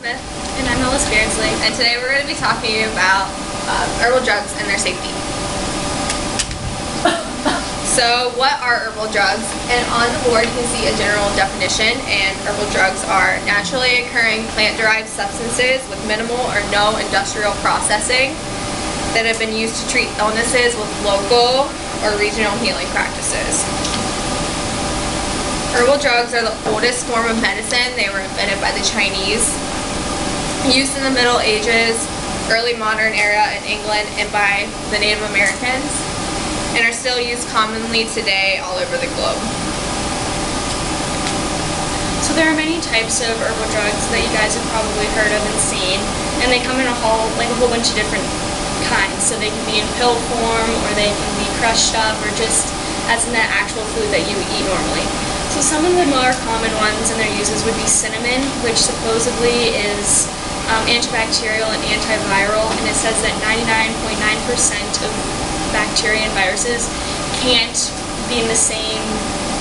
Smith. And I'm Ellis Beardsley. And today we're going to be talking about herbal drugs and their safety. So what are herbal drugs? And on the board you can see a general definition, and herbal drugs are naturally occurring plant-derived substances with minimal or no industrial processing that have been used to treat illnesses with local or regional healing practices. Herbal drugs are the oldest form of medicine. They were invented by the Chinese, used in the Middle Ages, early modern era in England, and by the Native Americans, and are still used commonly today all over the globe. So there are many types of herbal drugs that you guys have probably heard of and seen, and they come in a whole bunch of different kinds. So they can be in pill form, or they can be crushed up, or just as in that actual food that you would eat normally. So some of the more common ones and their uses would be cinnamon, which supposedly is antibacterial and antiviral, and it says that 99.9% of bacteria and viruses can't be in the same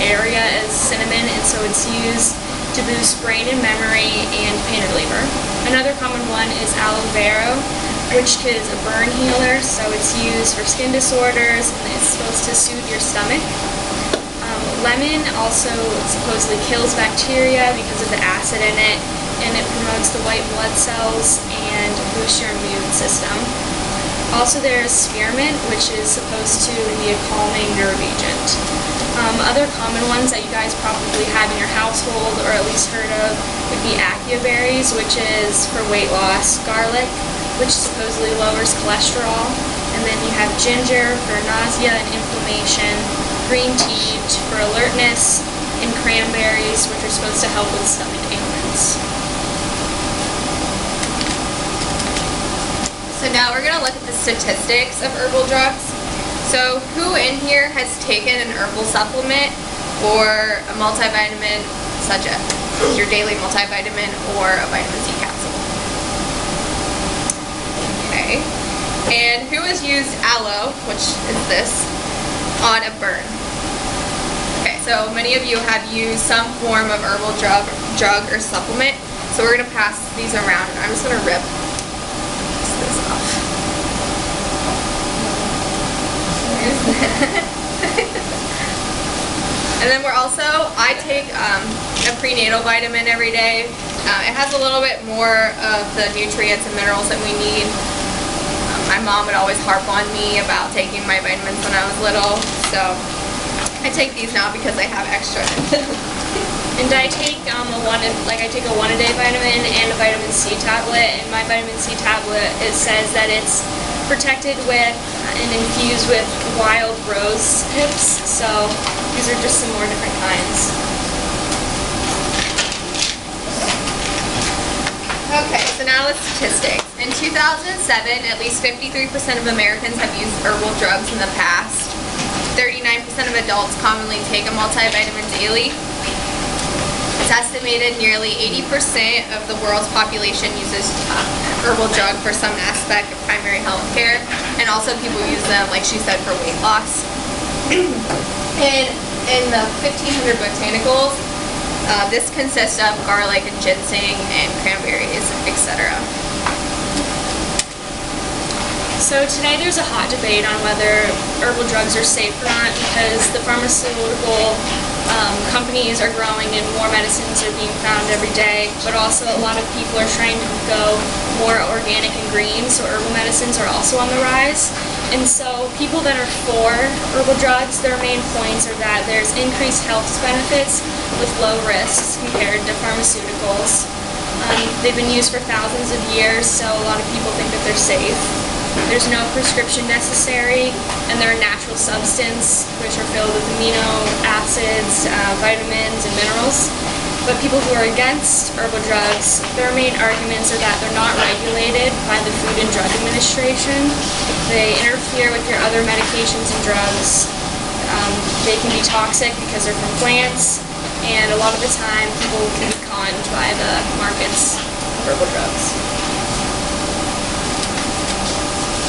area as cinnamon, and so it's used to boost brain and memory and pain reliever. Another common one is aloe vera, which is a burn healer, so it's used for skin disorders and it's supposed to soothe your stomach. Lemon also supposedly kills bacteria because of the acid in it, and it promotes the white blood cells and boosts your immune system. Also there's spearmint, which is supposed to be a calming nerve agent. Other common ones that you guys probably have in your household or at least heard of would be acai berries, which is for weight loss, garlic, which supposedly lowers cholesterol, and then you have ginger for nausea and inflammation, green tea for alertness, and cranberries, which are supposed to help with stomach ailments. So now we're going to look at the statistics of herbal drugs. So who in here has taken an herbal supplement or a multivitamin, such as your daily multivitamin or a vitamin C capsule? Okay. And who has used aloe, which is this, on a burn? Okay, so many of you have used some form of herbal drug or supplement. So we're going to pass these around, and I'm just going to rip this off. There's that. And then we're also, I take a prenatal vitamin every day. It has a little bit more of the nutrients and minerals that we need. My mom would always harp on me about taking my vitamins when I was little, so I take these now because I have extra. And I take I take a 1-a-day vitamin and a vitamin C tablet, and my vitamin C tablet, it says that it's protected with and infused with wild rose hips, so these are just some more different kinds. Okay, so now the statistics. In 2007, at least 53% of Americans have used herbal drugs in the past. 39% of adults commonly take a multivitamin daily. It's estimated nearly 80% of the world's population uses herbal drug for some aspect of primary health care, and also people use them, like she said, for weight loss. And in the 1500 botanicals, this consists of garlic and ginseng and cranberries, etc. So today there's a hot debate on whether herbal drugs are safe or not, because the pharmaceutical companies are growing and more medicines are being found every day, but also a lot of people are trying to go more organic and green, so herbal medicines are also on the rise. And so people that are for herbal drugs, their main points are that there's increased health benefits with low risks compared to pharmaceuticals. They've been used for thousands of years, so a lot of people think that they're safe. There's no prescription necessary, and they're a natural substance, which are filled with amino acids, vitamins, and minerals. But people who are against herbal drugs, their main arguments are that they're not regulated by the Food and Drug Administration. They interfere with your other medications and drugs. They can be toxic because they're from plants, and a lot of the time people can be conned by the markets of herbal drugs.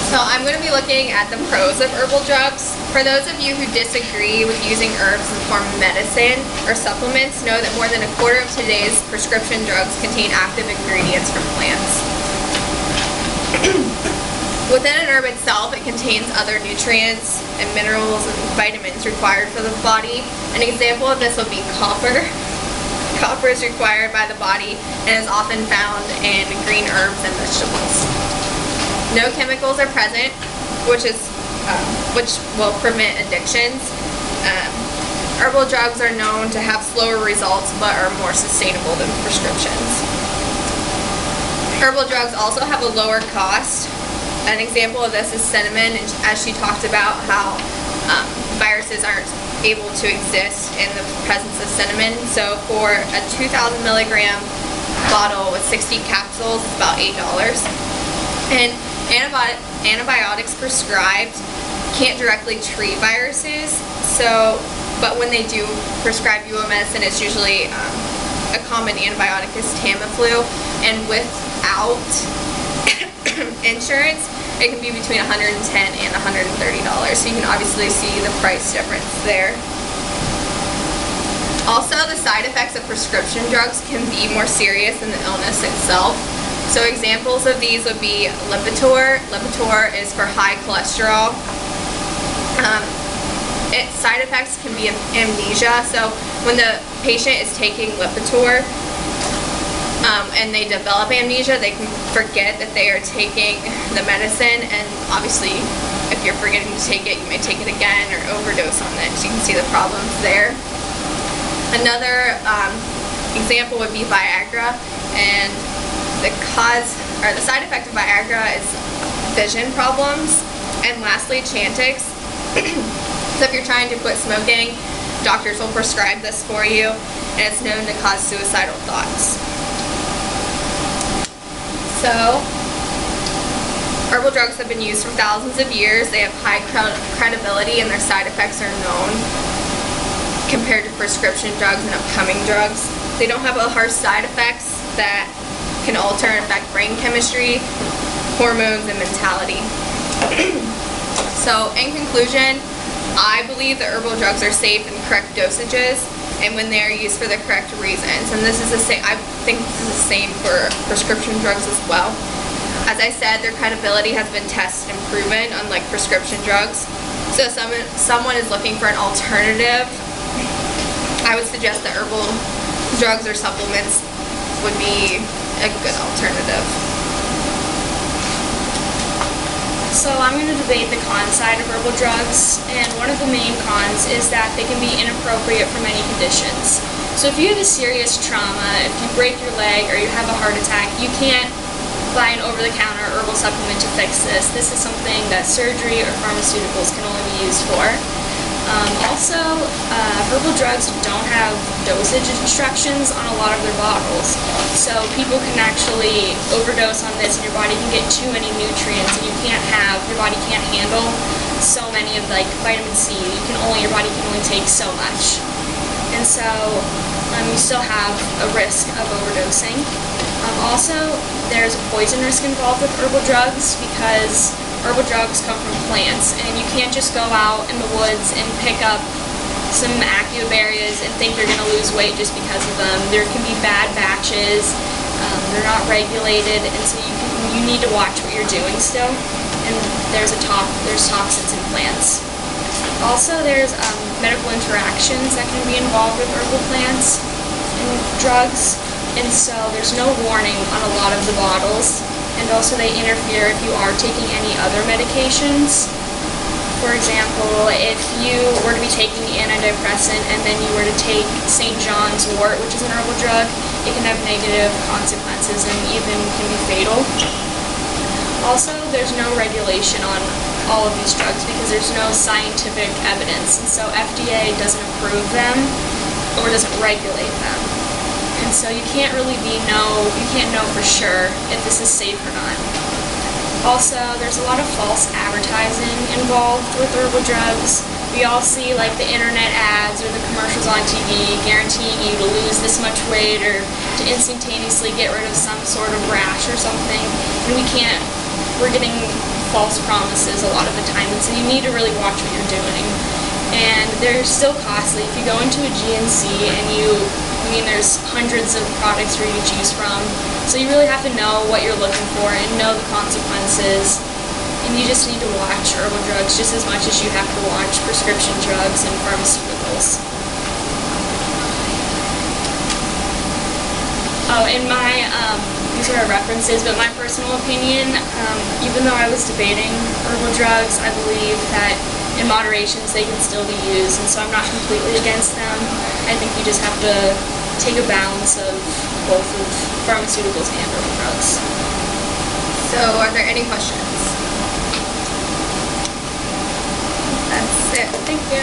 So I'm going to be looking at the pros of herbal drugs. For those of you who disagree with using herbs as a form of medicine or supplements, know that more than a quarter of today's prescription drugs contain active ingredients from herb itself, it contains other nutrients and minerals and vitamins required for the body. An example of this would be copper. Copper is required by the body and is often found in green herbs and vegetables. No chemicals are present, which will prevent addictions. Herbal drugs are known to have slower results but are more sustainable than prescriptions. Herbal drugs also have a lower cost. An example of this is cinnamon, as she talked about how viruses aren't able to exist in the presence of cinnamon. So for a 2,000 milligram bottle with 60 capsules, it's about $8. And antibiotics prescribed can't directly treat viruses, but when they do prescribe you a medicine, it's usually a common antibiotic is Tamiflu, and without insurance, it can be between $110 and $130. So you can obviously see the price difference there. Also, the side effects of prescription drugs can be more serious than the illness itself. So examples of these would be Lipitor. Lipitor is for high cholesterol. Its side effects can be amnesia. So when the patient is taking Lipitor and they develop amnesia, they can forget that they are taking the medicine, and obviously if you're forgetting to take it, you may take it again or overdose on it. So you can see the problems there. Another example would be Viagra, and the side effect of Viagra is vision problems. And lastly, Chantix. So if you're trying to quit smoking, doctors will prescribe this for you, and it's known to cause suicidal thoughts. So, herbal drugs have been used for thousands of years. They have high credibility, and their side effects are known compared to prescription drugs and upcoming drugs. They don't have harsh side effects that can alter and affect brain chemistry, hormones, and mentality. So, in conclusion, I believe that herbal drugs are safe in correct dosages and when they are used for the correct reasons. And this is the same. I think this is the same for prescription drugs as well. As I said, their credibility has been tested and proven, unlike prescription drugs. So if someone is looking for an alternative, I would suggest that herbal drugs or supplements would be a good alternative. So I'm going to debate the con side of herbal drugs, and one of the main cons is that they can be inappropriate for many conditions. So if you have a serious trauma, if you break your leg or you have a heart attack, you can't buy an over-the-counter herbal supplement to fix this. This is something that surgery or pharmaceuticals can only be used for. Also, herbal drugs don't have dosage instructions on a lot of their bottles, so people can actually overdose on this, and your body can get too many nutrients, and your body can't handle so many of, like, vitamin C. Your body can only take so much, and so you still have a risk of overdosing. Also, there's a poison risk involved with herbal drugs because herbal drugs come from plants, and you can't just go out in the woods and pick up some acuberries and think you're going to lose weight just because of them. There can be bad batches, they're not regulated, and so you need to watch what you're doing still, and there's toxins in plants. Also, there's medical interactions that can be involved with herbal plants and drugs, and so there's no warning on a lot of the bottles. And also they interfere if you are taking any other medications. For example, if you were to be taking the antidepressant and then you were to take St. John's wort, which is an herbal drug, it can have negative consequences and even can be fatal. Also, there's no regulation on all of these drugs because there's no scientific evidence, and so FDA doesn't approve them or doesn't regulate them. And so you can't know for sure if this is safe or not. Also, there's a lot of false advertising involved with herbal drugs. We all see like the internet ads or the commercials on TV guaranteeing you to lose this much weight or to instantaneously get rid of some sort of rash or something. And we're getting false promises a lot of the time, and so you need to really watch what you're doing. And they're still costly. If you go into a GNC and there's hundreds of products for you to choose from, so you really have to know what you're looking for and know the consequences. and you just need to watch herbal drugs just as much as you have to watch prescription drugs and pharmaceuticals. Oh, and these are references, but my personal opinion, even though I was debating herbal drugs, I believe that in moderations they can still be used, and so I'm not completely against them. I think you just have to take a balance of both of pharmaceuticals and herbal drugs. So, are there any questions? That's it. Thank you.